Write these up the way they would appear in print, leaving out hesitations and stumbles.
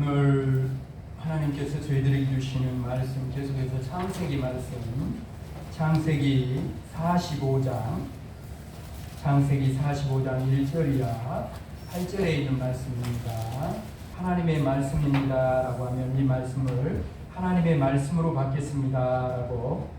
오늘 하나님께서 저희들에게 주시는 말씀, 계속해서 창세기 말씀, 창세기 45장 1절이야 8절에 있는 말씀입니다. 하나님의 말씀입니다 라고 하면 이 말씀을 하나님의 말씀으로 받겠습니다 라고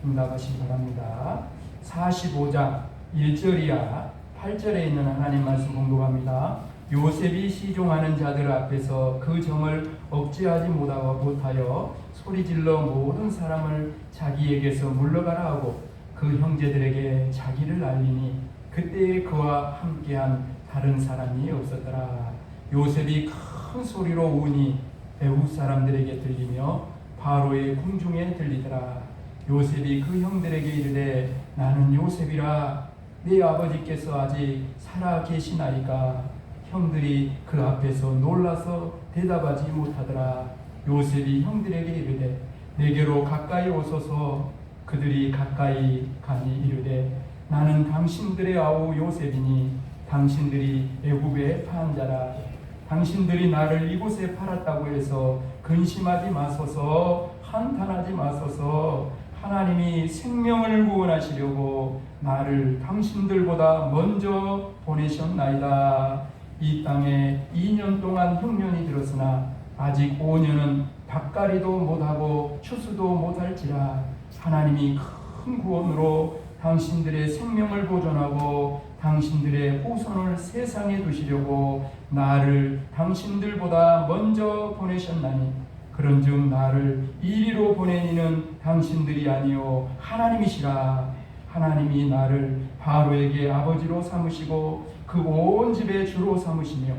응답하시기 바랍니다. 45장 1절이야 8절에 있는 하나님 말씀 공독합니다. 요셉이 시종하는 자들 앞에서 그 정을 억제하지 못하여 소리질러 모든 사람을 자기에게서 물러가라 하고 그 형제들에게 자기를 알리니 그때에 그와 함께한 다른 사람이 없었더라. 요셉이 큰 소리로 우니 애국 사람들에게 들리며 바로의 궁중에 들리더라. 요셉이 그 형들에게 이르되 나는 요셉이라. 네 아버지께서 아직 살아 계시나이까? 형들이 그 앞에서 놀라서 대답하지 못하더라. 요셉이 형들에게 이르되 내게로 가까이 오소서. 그들이 가까이 가니 이르되 나는 당신들의 아우 요셉이니 당신들이 애굽에 파한 자라. 당신들이 나를 이곳에 팔았다고 해서 근심하지 마소서. 한탄하지 마소서. 하나님이 생명을 구원하시려고 나를 당신들보다 먼저 보내셨나이다. 이 땅에 2년 동안 흉년이 들었으나 아직 5년은 밭가리도 못하고 추수도 못할지라. 하나님이 큰 구원으로 당신들의 생명을 보존하고 당신들의 후손을 세상에 두시려고 나를 당신들보다 먼저 보내셨나니 그런즉 나를 이리로 보낸 이는 당신들이 아니요 하나님이시라. 하나님이 나를 바로에게 아버지로 삼으시고 그 온 집의 주로 삼으시며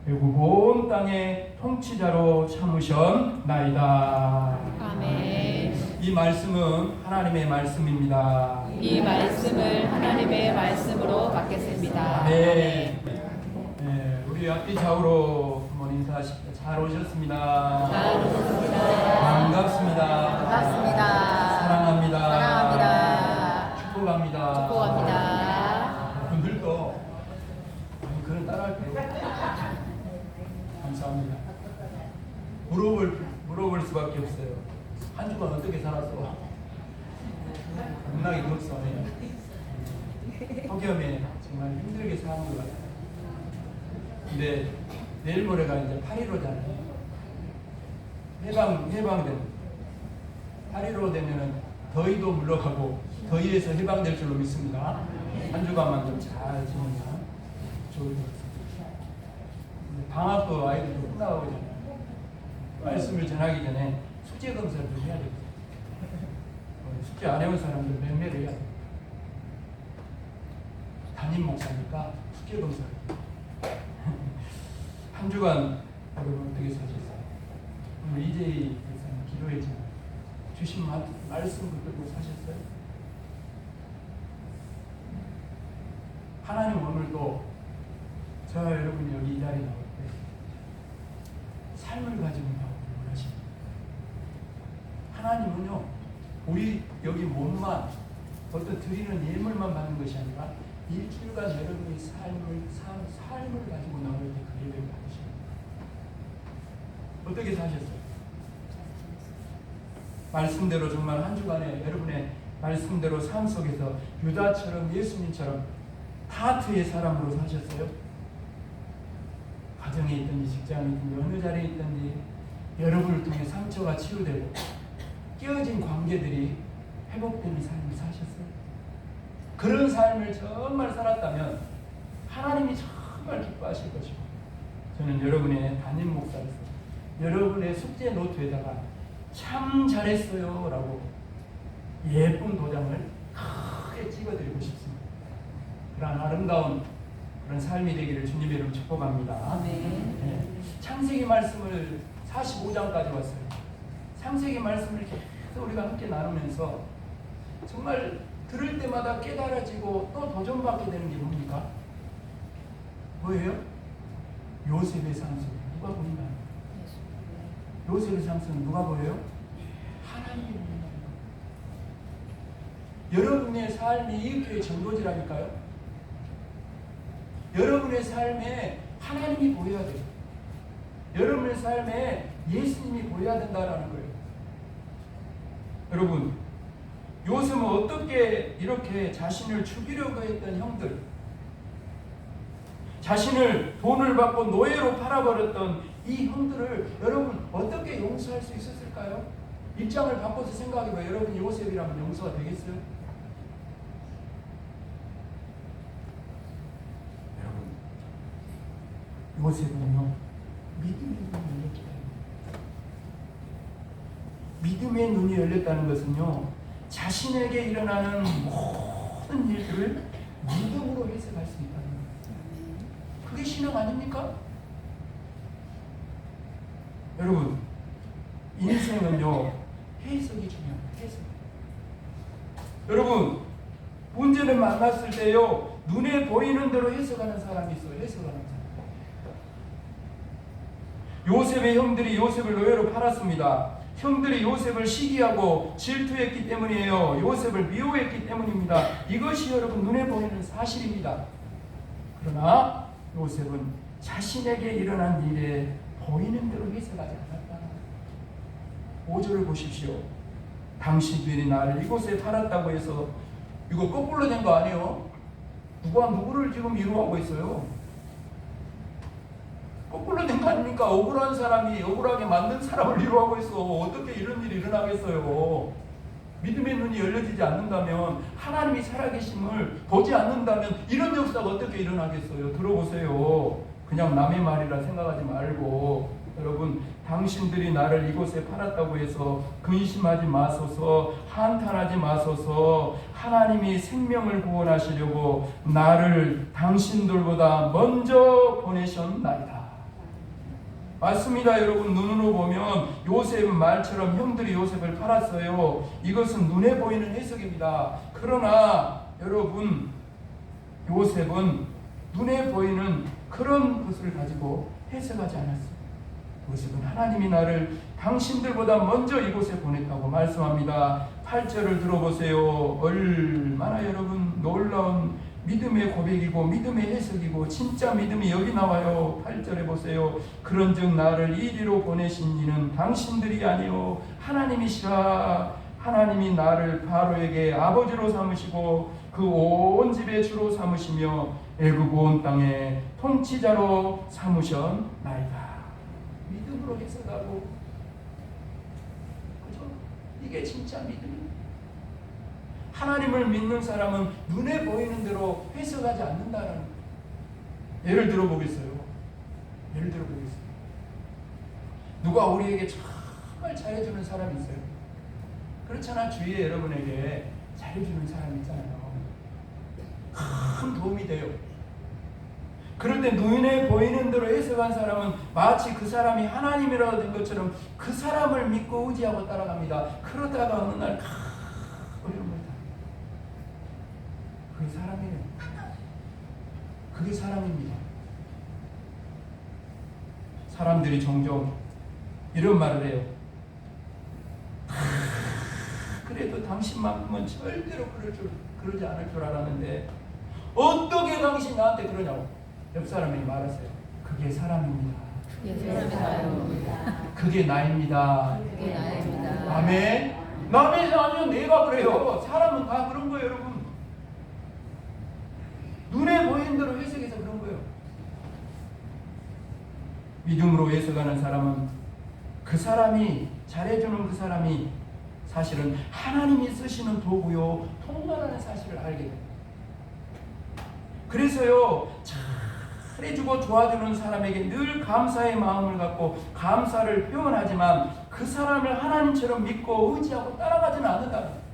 애굽 온 땅의 통치자로 삼으셨나이다. 아멘. 이 말씀은 하나님의 말씀입니다. 이 말씀을 하나님의 말씀으로 받겠습니다. 네. 우리 앞뒤 좌우로 한번 인사하십시오. 잘 오셨습니다. 잘 오셨습니다. 반갑습니다. 반갑습니다. 사랑합니다. 사랑합니다. 축복합니다. 축복합니다. 분들도 그런 따라할게요. 감사합니다. 물어볼 수밖에 없어요. 한 주간 어떻게 살았어? 겁나게 덥어. 폭염에 정말 힘들게 사는 것 같아요. 근데 내일 모레가 이제 8.15잖아요. 해방되는 8.15 되면은 더위도 물러가고 더위에서 해방될 줄로 믿습니다. 한 주간만 좀 잘 지내면 좋을 것 같습니다. 방학도 아이들도 끝나가고 전에 말씀을 전하기 전에 숙제 검사를 좀 해야 되거든요. 숙제 안 해온 사람들 매매를 해야 돼요. 담임 목사니까 숙제 검사를 한 주간 여러분 어떻게 사셨어요? 오늘 이재희 목사님 기도했잖아요. 주신 말씀 붙들고 사셨어요? 하나님 오늘도 저 여러분이 여기 이 자리에 나올 때 삶을 가지고 나오기를 원하십니다. 하나님은요 우리 여기 몸만 어떤 드리는 예물만 받는 것이 아니라 일주일간 여러분이 삶을 가지고 나올 때 그 예배를 받으십니다. 어떻게 사셨어요? 말씀대로 정말 한 주간에 여러분의 말씀대로 삶 속에서 유다처럼 예수님처럼 타투의 사람으로 사셨어요? 가정에 있든지 직장에 있든지 어느 자리에 있든지 여러분을 통해 상처가 치유되고 깨어진 관계들이 회복되는 삶을 사셨어요? 그런 삶을 정말 살았다면 하나님이 정말 기뻐하실 것이고 저는 여러분의 담임 목사로서 여러분의 숙제 노트에다가 참 잘했어요 라고 예쁜 도장을 크게 찍어드리고 싶습니다. 그런 아름다운 그런 삶이 되기를 주님의 이름으로 축복합니다. 네. 창세기 말씀을 45장까지 왔어요. 창세기 말씀을 계속 우리가 함께 나누면서 정말 들을 때마다 깨달아지고 또 도전받게 되는 게 뭡니까? 뭐예요? 요셉의 상승. 누가 보인다? 요셉의 상승은 누가 보여요? 하나님이 보인다. 여러분의 삶이 이 교회의 전도지라니까요. 여러분의 삶에 하나님이 보여야 돼요. 여러분의 삶에 예수님이 보여야 된다라는 거예요. 여러분, 요셉은 어떻게 이렇게 자신을 죽이려고 했던 형들, 자신을 돈을 받고 노예로 팔아버렸던 이 형들을 여러분 어떻게 용서할 수 있었을까요? 입장을 바꿔서 생각해봐요. 여러분 요셉이라면 용서가 되겠어요? 여러분, 요셉은요 믿음의 눈이 열렸기 때문에. 믿음의 눈이 열렸다는 것은요 자신에게 일어나는 모든 일들을 믿음으로 해석할 수 있다는 거예요. 그게 신앙 아닙니까? 여러분, 인생은요 해석이 중요합니다. 해석. 여러분, 문제를 만났을 때요 눈에 보이는 대로 해석하는 사람이 있어요. 해석하는 사람. 요셉의 형들이 요셉을 노예로 팔았습니다. 형들이 요셉을 시기하고 질투했기 때문이에요. 요셉을 미워했기 때문입니다. 이것이 여러분 눈에 보이는 사실입니다. 그러나 요셉은 자신에게 일어난 일에 보이는 대로 해석하지 않았다. 5절을 보십시오. 당신들이 나를 이곳에 팔았다고 해서 이거 거꾸로 된 거 아니에요? 누가 누구를 지금 위로하고 있어요? 거꾸로 된 거 아닙니까? 억울한 사람이 억울하게 만든 사람을 위로하고 있어. 어떻게 이런 일이 일어나겠어요? 믿음의 눈이 열려지지 않는다면, 하나님이 살아계심을 보지 않는다면 이런 역사가 어떻게 일어나겠어요? 들어보세요. 그냥 남의 말이라 생각하지 말고, 여러분, 당신들이 나를 이곳에 팔았다고 해서 근심하지 마소서, 한탄하지 마소서. 하나님이 생명을 구원하시려고 나를 당신들보다 먼저 보내셨나이다. 맞습니다. 여러분, 눈으로 보면 요셉은 말처럼 형들이 요셉을 팔았어요. 이것은 눈에 보이는 해석입니다. 그러나 여러분, 요셉은 눈에 보이는 그런 것을 가지고 해석하지 않았어요. 요셉은 하나님이 나를 당신들보다 먼저 이곳에 보냈다고 말씀합니다. 8절을 들어보세요. 얼마나 여러분 놀라운 믿음의 고백이고 믿음의 해석이고 진짜 믿음이 여기 나와요. 8절에 보세요. 그런즉 나를 이리로 보내신 이는 당신들이 아니요 하나님이시라. 하나님이 나를 바로에게 아버지로 삼으시고 그 온 집의 주로 삼으시며 애굽 온 땅의 통치자로 삼으셨나이다. 믿음으로 해석하고, 그죠? 이게 진짜 믿음입니다. 하나님을 믿는 사람은 눈에 보이는 대로 해석하지 않는다는. 예를 들어보겠어요. 누가 우리에게 정말 잘해주는 사람이 있어요. 그렇잖아. 주위에 여러분에게 잘해주는 사람이 있잖아요. 큰 도움이 돼요. 그런데 눈에 보이는 대로 해석한 사람은 마치 그 사람이 하나님이라고 된 것처럼 그 사람을 믿고 의지하고 따라갑니다. 그러다가 어느 날 그게 사람이에요. 그게 사람입니다. 사람들이 종종 이런 말을 해요. 그래도 당신만큼은 절대로 그러지 않을 줄 알았는데 어떻게 당신이 나한테 그러냐고. 옆 사람이 말했어요. 그게 사람입니다. 그게 나입니다. 아멘. 남의 아니면 내가 그래요. 사람은 다 그런 거예요, 여러분. 눈에 보이는 대로 해석해서 그런 거예요. 믿음으로 해석하는 사람은 그 사람이 잘해주는 그 사람이 사실은 하나님이 쓰시는 도구요 통로라는 사실을 알게 됩니다. 그래서요 잘해주고 도와주는 사람에게 늘 감사의 마음을 갖고 감사를 표현하지만 그 사람을 하나님처럼 믿고 의지하고 따라가지는 않는다.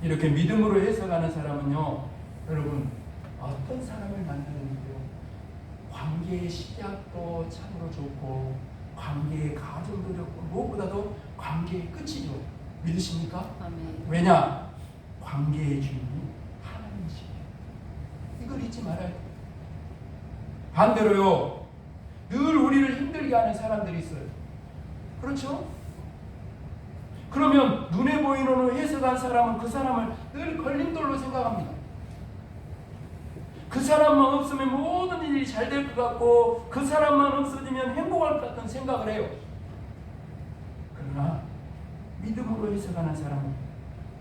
이렇게 믿음으로 해석하는 사람은요, 여러분, 어떤 사람을 만나는지요, 관계의 시작도 참으로 좋고 관계의 가정도 좋고 무엇보다도 관계의 끝이 좋아요. 믿으십니까? 아멘. 왜냐? 관계의 주인이 하나님이시에요. 이걸 잊지 말아야 돼요. 반대로요, 늘 우리를 힘들게 하는 사람들이 있어요. 그렇죠? 그러면 눈에 보이는 해석한 사람은 그 사람을 늘 걸림돌로 생각합니다. 그 사람만 없으면 모든 일이 잘 될 것 같고 그 사람만 없어지면 행복할 것 같은 생각을 해요. 그러나 믿음으로 해석하는 사람은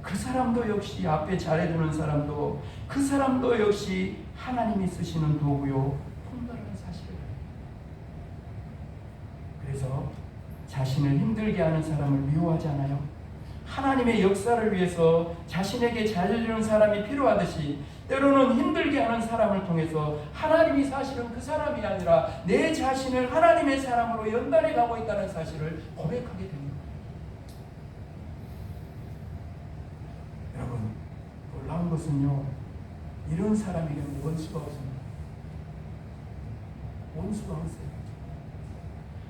그 사람도 역시 앞에 잘해주는 사람도 그 사람도 역시 하나님이 쓰시는 도구요 통달하는 사실이에요. 그래서 자신을 힘들게 하는 사람을 미워하지 않아요. 하나님의 역사를 위해서 자신에게 잘해주는 사람이 필요하듯이 때로는 힘들게 하는 사람을 통해서 하나님이 사실은 그 사람이 아니라 내 자신을 하나님의 사람으로 연단해 가고 있다는 사실을 고백하게 됩니다. 여러분, 놀라운 것은요, 이런 사람에게는 원수가 없습니다. 원수가 없어요.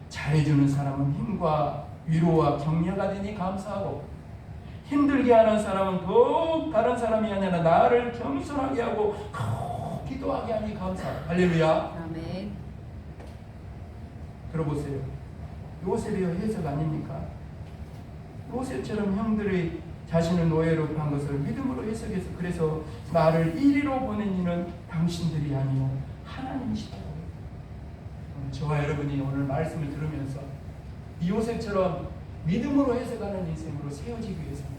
잘해주는 사람은 힘과 위로와 격려가 되니 감사하고, 힘들게 하는 사람은 더욱 다른 사람이 아니라 나를 겸손하게 하고 기도하게 하니 감사하고. 할렐루야. 아멘. 들어보세요. 요셉의 해석 아닙니까? 요셉처럼 형들이 자신을 노예로 한 것을 믿음으로 해석해서 그래서 나를 이리로 보낸 이는 당신들이 아니요 하나님이시다고. 저와 여러분이 오늘 말씀을 들으면서 이 요셉처럼 믿음으로 해석하는 인생으로 세워지기 위해서는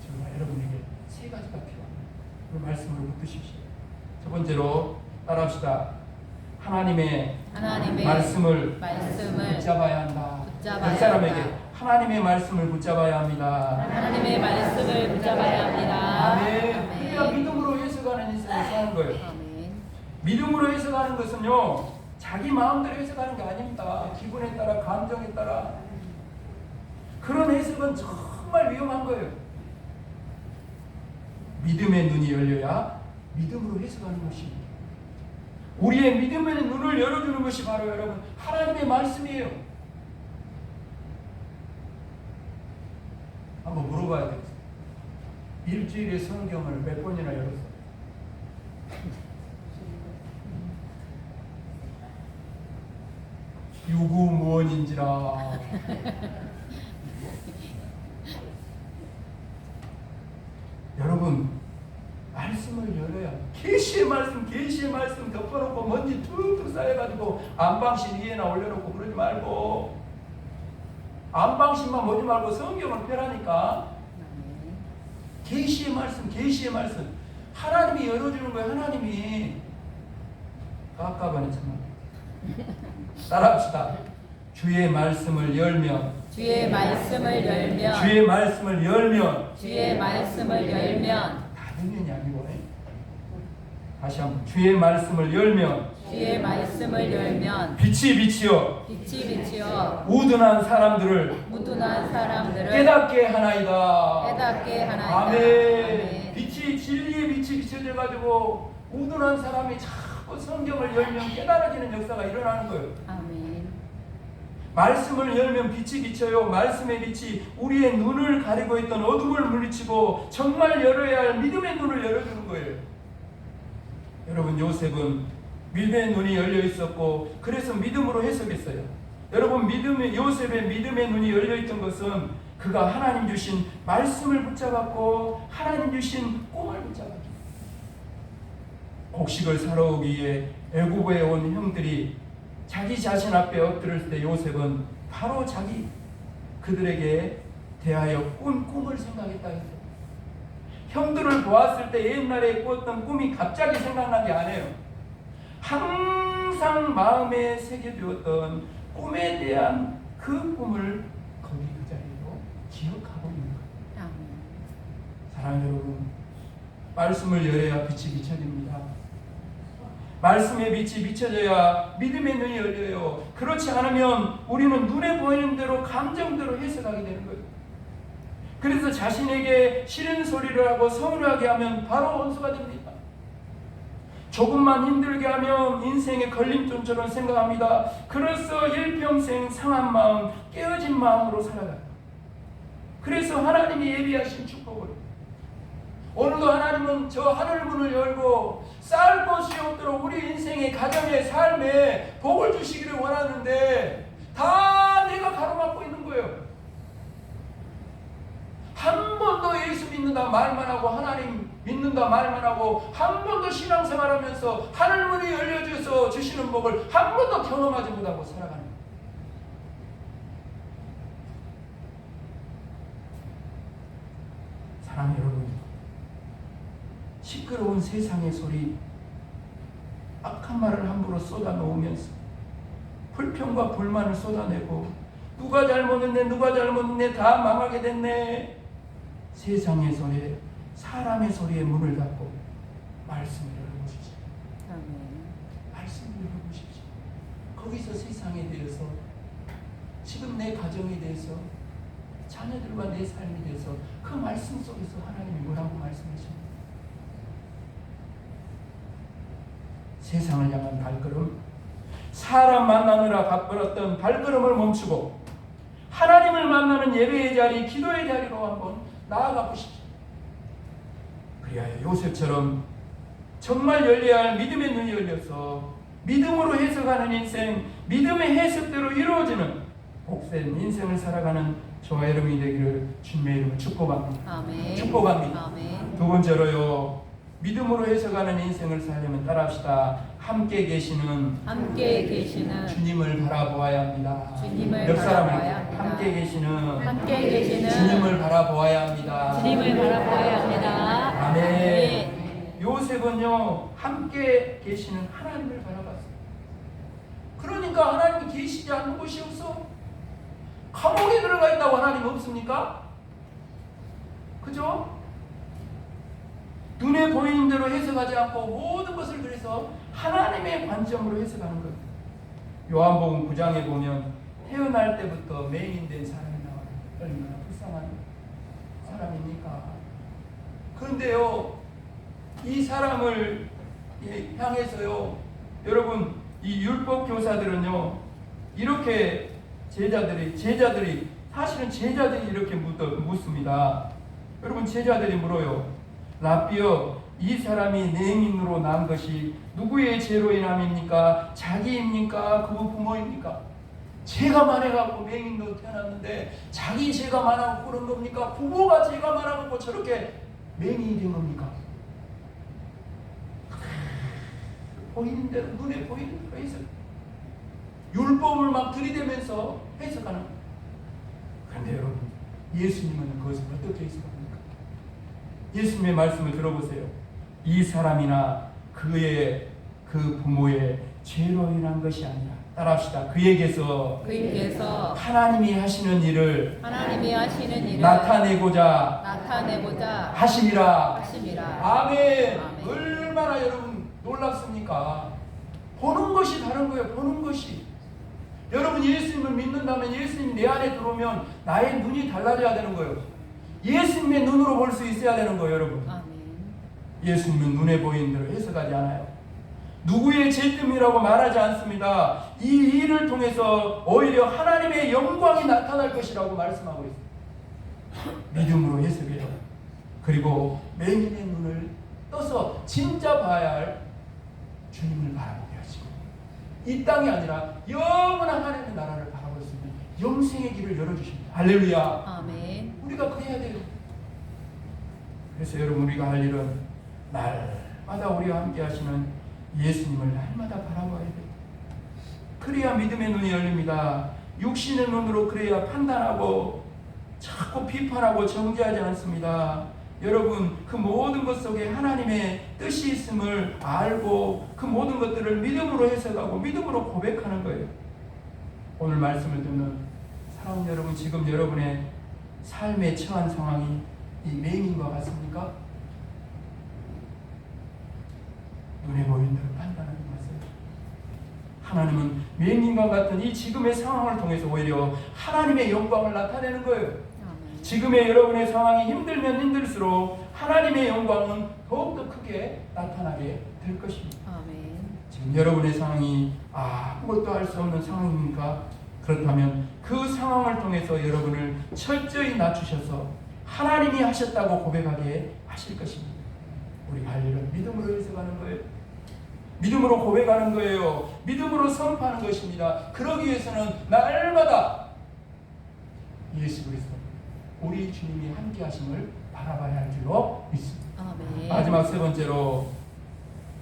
정말 여러분에게 세 가지가 필요합니다. 그 말씀으로 붙드십시오. 첫 번째로 따라합시다. 하나님의 말씀을 붙잡아야 한다. 그 사람에게 하나님의 말씀을 붙잡아야 합니다. 하나님의 말씀을 붙잡아야 합니다. 아멘. 우리가 믿음으로 해석하는 인생을 사는 거예요. 아멘. 믿음으로 해석하는 것은요, 자기 마음대로 해석하는 게 아닙니다. 기분에 따라, 감정에 따라. 그런 해석은 정말 위험한 거예요. 믿음의 눈이 열려야 믿음으로 해석하는 것입니다. 우리의 믿음의 눈을 열어주는 것이 바로 여러분 하나님의 말씀이에요. 한번 물어봐야 돼요. 일주일에 성경을 몇 번이나 열었어요? 유구무원인지라. 여러분, 말씀을 열어야 계시의 말씀 덮어놓고 먼지 툭툭 쌓여가지고 안방신 위에나 올려놓고 그러지 말고 안방신만 보지 말고 성경을 펴라니까. 계시의 말씀 하나님이 열어주는 거예요. 하나님이. 깝깝하네 정말. 따라합시다. 주의 말씀을 열면 주의 말씀을 열면 다 열면이 아니고 다시 한번 주의 말씀을 열면 빛이 비치어 우둔한 사람들을 깨닫게 하나이다. 아멘. 빛이 진리의 빛이 비춰져 가지고 우둔한 사람이 자꾸 성경을 열면 깨달아지는 역사가 일어나는 거예요. 아멘. 말씀을 열면 빛이 비쳐요. 말씀의 빛이 우리의 눈을 가리고 있던 어둠을 물리치고 정말 열어야 할 믿음의 눈을 열어주는 거예요. 여러분, 요셉은 믿음의 눈이 열려 있었고 그래서 믿음으로 해석했어요. 여러분, 요셉의 믿음의 눈이 열려 있던 것은 그가 하나님 주신 말씀을 붙잡았고 하나님 주신 꿈을 붙잡았죠. 곡식을 사러 오기 위해 애굽에 온 형들이 자기 자신 앞에 엎드렸을 때 요셉은 바로 그들에게 대하여 꿈을 생각했다 했어요. 형들을 보았을 때 옛날에 꾸었던 꿈이 갑자기 생각난 게 아니에요. 항상 마음에 새겨두었던 꿈에 대한 그 꿈을 거기 그 자리로 기억하고 있는 거예요. 사랑하는 여러분, 말씀을 열어야 빛이 비춰집니다. 말씀의 빛이 비춰져야 믿음의 눈이 열려요. 그렇지 않으면 우리는 눈에 보이는 대로 감정대로 해석하게 되는 거예요. 그래서 자신에게 싫은 소리를 하고 서운하게 하면 바로 원수가 됩니다. 조금만 힘들게 하면 인생의 걸림돌처럼 생각합니다. 그래서 일평생 상한 마음, 깨어진 마음으로 살아가요. 그래서 하나님이 예비하신 축복을 오늘도 하나님은 저 하늘문을 열고 쌓을 곳이 없도록 우리 인생의 가정의 삶에 복을 주시기를 원하는데 다 내가 가로막고 있는 거예요. 한 번도 예수 믿는 믿는다 말만 하고 하나님 믿는다 말만 하고 한 번도 신앙생활하면서 하늘 문이 열려져서 주시는 복을 한 번도 경험하지 못하고 살아가는 거예요. 사랑하는 여러분, 시끄러운 세상의 소리, 악한 말을 함부로 쏟아놓으면서 불평과 불만을 쏟아내고 누가 잘못했네 누가 잘못했네 다 망하게 됐네, 세상의 소리에 사람의 소리에 문을 닫고 말씀을 열어보십시오. 말씀을 열어보십시오. 거기서 세상에 대해서, 지금 내 가정에 대해서, 자녀들과 내 삶에 대해서 그 말씀 속에서 하나님이 뭐라고 말씀하십니까? 세상을 향한 발걸음, 사람 만나느라 바쁘었던 발걸음을 멈추고 하나님을 만나는 예배의 자리, 기도의 자리로 한번 나아가 보십시오. 그리하여 요셉처럼 정말 열려야 할 믿음의 눈이 열려서 믿음으로 해석하는 인생, 믿음의 해석대로 이루어지는 복된 인생을 살아가는 저와 여러분이 되기를 주님의 이름으로 축복합니다. 아멘. 축복합니다. 아멘. 두 번째로요, 믿음으로 해석하는 인생을 살려면 따라합시다. 함께 계시는 주님을 바라보아야 합니다. 주님을 옆 사람을 바라보아야 합니다. 함께 계시는 주님을 바라보아야 합니다. 주님을 바라보아야 합니다. 아멘. 요셉은요, 함께 계시는 하나님을 바라봤어요. 그러니까 하나님이 계시지 않는 곳이 없어. 감옥에 들어가 있다고 하나님 없습니까? 그죠? 눈에 보이는 대로 해석하지 않고 모든 것을 그래서 하나님의 관점으로 해석하는 거예요. 요한복음 9장에 보면 태어날 때부터 맹인된 사람이 나와요. 얼마나 불쌍한 사람입니까? 그런데요, 이 사람을 향해서요, 여러분, 이 율법 교사들은요, 이렇게 제자들이 사실은 제자들이 이렇게 묻습니다. 여러분, 제자들이 물어요. 라비여, 이 사람이 맹인으로 난 것이 누구의 죄로 인함입니까? 자기입니까? 그 부모입니까? 죄가 많아갖고 맹인으로 태어났는데 자기 죄가 많아갖고 그런 겁니까? 부모가 죄가 많아갖고 저렇게 맹인이 된 겁니까? 보이는 대로, 눈에 보이는 대로 해석, 율법을 막 들이대면서 해석하는 거예요. 그런데 여러분, 예수님은 그것을 어떻게 해석합니까? 예수님의 말씀을 들어보세요. 이 사람이나 그의 그 부모의 죄로 인한 것이 아니라, 따라합시다. 그에게서 하나님이 하시는 일을 나타내고자 하심이라. 아멘. 얼마나 여러분 놀랍습니까? 보는 것이 다른 거예요. 보는 것이. 여러분, 예수님을 믿는다면, 예수님이 내 안에 들어오면 나의 눈이 달라져야 되는 거예요. 예수님의 눈으로 볼 수 있어야 되는 거예요, 여러분. 아멘. 예수님은 눈에 보이는 대로 해석하지 않아요. 누구의 죄 때문이라고 말하지 않습니다. 이 일을 통해서 오히려 하나님의 영광이 나타날 것이라고 말씀하고 있어요. 믿음으로 해석해요. 그리고 맹인의 눈을 떠서 진짜 봐야 할 주님을 바라보게 하시고, 이 땅이 아니라 영원한 하나님의 나라를 바라볼 수 있는 영생의 길을 열어주십니다. 할렐루야. 아멘. 우리가 그래야 돼요. 그래서 여러분, 우리가 할 일은 날마다 우리와 함께 하시는 예수님을 날마다 바라봐야 돼요. 그래야 믿음의 눈이 열립니다. 육신의 눈으로 그래야 판단하고 자꾸 비판하고 정죄하지 않습니다. 여러분, 그 모든 것 속에 하나님의 뜻이 있음을 알고 그 모든 것들을 믿음으로 해석하고 믿음으로 고백하는 거예요. 오늘 말씀을 듣는 사랑하는 여러분, 지금 여러분의 삶에 처한 상황이 이 맹인과 같습니까? 눈에 보이는 대로 판단하는 것을, 하나님은 맹인과 같은 이 지금의 상황을 통해서 오히려 하나님의 영광을 나타내는 거예요. 아멘. 지금의 여러분의 상황이 힘들면 힘들수록 하나님의 영광은 더욱더 크게 나타나게 될 것입니다. 아멘. 지금 여러분의 상황이 아무것도 할 수 없는 상황입니까? 그렇다면 그 상황을 통해서 여러분을 철저히 낮추셔서 하나님이 하셨다고 고백하게 하실 것입니다. 우리가 할 일은 믿음으로 해석하는 거예요. 믿음으로 고백하는 거예요. 믿음으로 선포하는 것입니다. 그러기 위해서는 날마다 예수 그리스도 우리 주님이 함께 하심을 바라봐야 할 줄로 믿습니다. 아멘. 마지막 세 번째로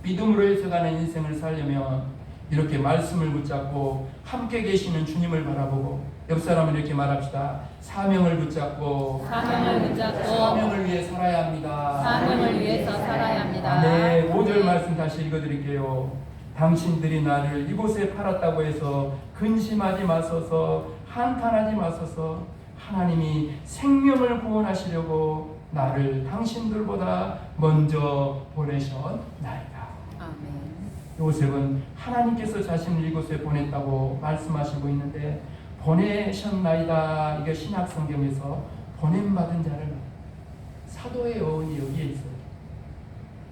믿음으로 해석하는 인생을 살려면 이렇게 말씀을 붙잡고 함께 계시는 주님을 바라보고 옆 사람을 이렇게 말합시다. 사명을 붙잡고 사명을 위해 살아야 합니다. 사명을 위해서 살아야 합니다. 네, 5절 말씀 다시 읽어드릴게요. 당신들이 나를 이곳에 팔았다고 해서 근심하지 마소서, 한탄하지 마소서. 하나님이 생명을 구원하시려고 나를 당신들보다 먼저 보내셨나이다. 아멘. 요셉은 하나님께서 자신을 이곳에 보냈다고 말씀하시고 있는데 보내셨나이다. 이게 신약 성경에서 보냄받은 자를 사도의 어원이 여기에 있어요.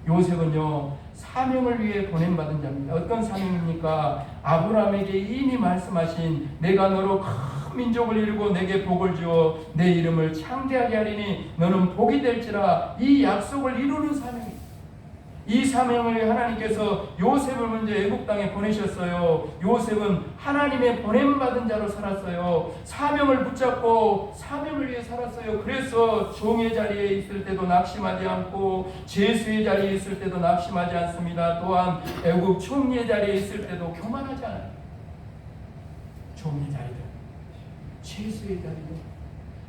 요셉은요 사명을 위해 보냄받은 자입니다. 어떤 사명입니까? 아브라함에게 이미 말씀하신 내가 너로 큰 민족을 이루고 내게 복을 주어 내 이름을 창대하게 하리니 너는 복이 될지라. 이 약속을 이루는 사명입니다. 이 사명을 하나님께서 요셉을 먼저 애국 땅에 보내셨어요. 요셉은 하나님의 보냄받은 자로 살았어요. 사명을 붙잡고 사명을 위해 살았어요. 그래서 종의 자리에 있을 때도 낙심하지 않고 제수의 자리에 있을 때도 낙심하지 않습니다. 또한 애국 총리의 자리에 있을 때도 교만하지 않아요. 종의 자리든 제수의 자리든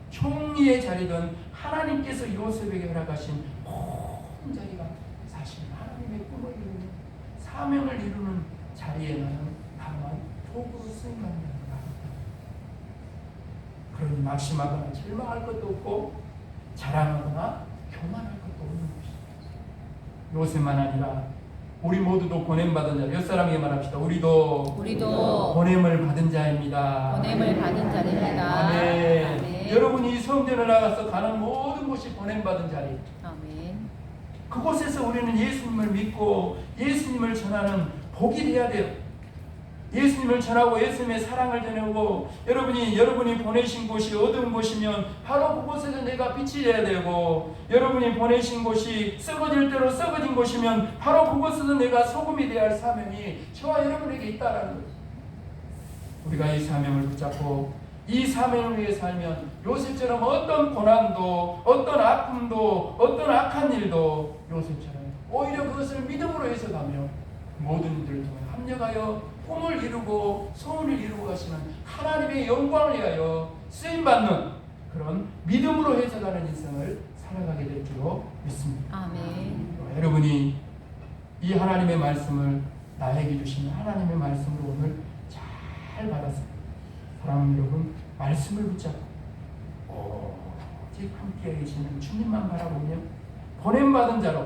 총리의 자리든 하나님께서 요셉에게 허락하신 모든 자리가 사실 하나님의 꿈을 이루는 사명을 이루는 자리에 나는 다만 도구로 쓰임받는 자입니다. 그러니 낙심하거나 절망할 것도 없고 자랑하거나 교만할 것도 없는 것입니다. 요셉만 아니라 우리 모두도 보냄받은 자. 옆 사람에게 말합시다. 우리도 보냄을 받은 자입니다. 보냄을 받은 자입니다. 아멘. 아멘. 여러분이 이 성전을 나가서 가는 모든 곳이 보냄받은 자리. 아멘. 그곳에서 우리는 예수님을 믿고 예수님을 전하는 복이 되어야 돼요. 예수님을 전하고 예수님의 사랑을 전하고 여러분이 보내신 곳이 어두운 곳이면 바로 그곳에서 내가 빛이 되어야 되고 여러분이 보내신 곳이 썩어질 대로 썩어진 곳이면 바로 그곳에서 내가 소금이 되어야 할 사명이 저와 여러분에게 있다라는 거죠. 우리가 이 사명을 붙잡고 이 사명을 위해 살면 요셉처럼 어떤 고난도 어떤 아픔도 어떤 악한 일도 요셉처럼 오히려 그것을 믿음으로 해석하며 모든 이들을 통해 합력하여 꿈을 이루고 소원을 이루고 가시는 하나님의 영광을 위하여 쓰임받는 그런 믿음으로 해석하는 인생을 살아가게 될 줄로 믿습니다. 아멘. 여러분이 이 하나님의 말씀을 나에게 주시는 하나님의 말씀으로 오늘 잘 받았습니다. 사랑하는 여러분, 말씀을 붙잡고 오직 함께 계시는 주님만 바라보며 보냄받은 자로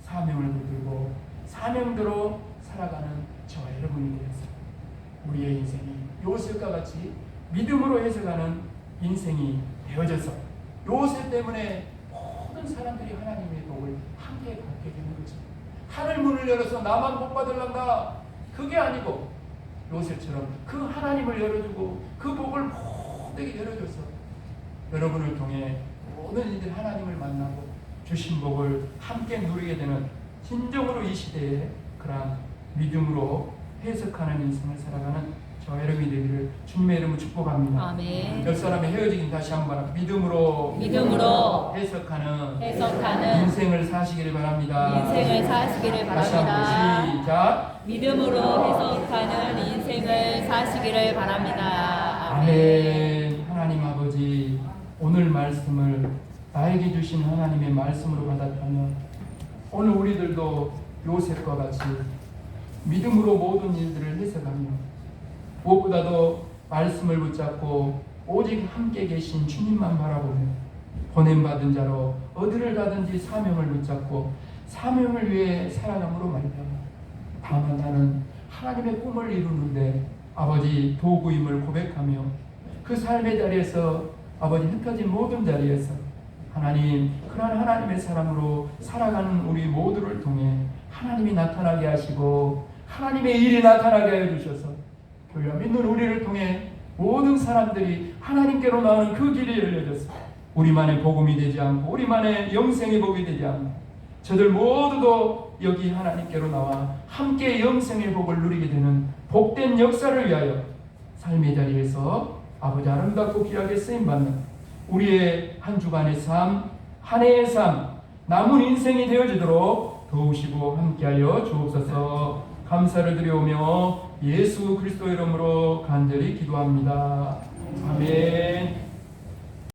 사명을 붙들고 사명대로 살아가는 저와 여러분이 되어서 우리의 인생이 요셉과 같이 믿음으로 해석하는 인생이 되어져서 요셉 때문에 모든 사람들이 하나님의 복을 함께 받게 되는 거죠. 하늘 문을 열어서 나만 복 받으란다. 그게 아니고 요셉처럼 그 하나님을 열어주고 그 복을 모두에게 열어줘서 여러분을 통해 모든 이들 하나님을 만나고 주신 복을 함께 누리게 되는 진정으로 이 시대에 그러한 믿음으로 해석하는 인생을 살아가는 저 여러분이 되기를 주님의 이름으로 축복합니다. 아멘. 옆 사람의 헤어지긴 다시 한번 믿음으로 해석하는 인생을 사시기를 바랍니다. 인생을 사시기를 다시 한번 바랍니다. 시작. 믿음으로 해석하는 인생을 사시기를 바랍니다. 아멘. 하나님 아버지, 오늘 말씀을 나에게 주신 하나님의 말씀으로 받았다면 오늘 우리들도 요셉과 같이 믿음으로 모든 일들을 해석하며 무엇보다도 말씀을 붙잡고 오직 함께 계신 주님만 바라보며 보냄받은 자로 어디를 가든지 사명을 붙잡고 사명을 위해 살아감으로 말미암아 다만 나는 하나님의 꿈을 이루는데 아버지 도구임을 고백하며 그 삶의 자리에서 아버지 흩어진 모든 자리에서 하나님 그러한 하나님의 사람으로 살아가는 우리 모두를 통해 하나님이 나타나게 하시고 하나님의 일이 나타나게 하여 주셔서 교회 믿는 우리를 통해 모든 사람들이 하나님께로 나오는 그 길이 열려져서 우리만의 복음이 되지 않고 우리만의 영생의 복이 되지 않고 저들 모두도 여기 하나님께로 나와 함께 영생의 복을 누리게 되는 복된 역사를 위하여 삶의 자리에서 아버지 아름답고 귀하게 쓰임받는 우리의 한 주간의 삶 한 해의 삶, 남은 인생이 되어지도록 도우시고 함께하여 주옵소서. 감사를 드려오며 예수 그리스도 이름으로 간절히 기도합니다. 아멘.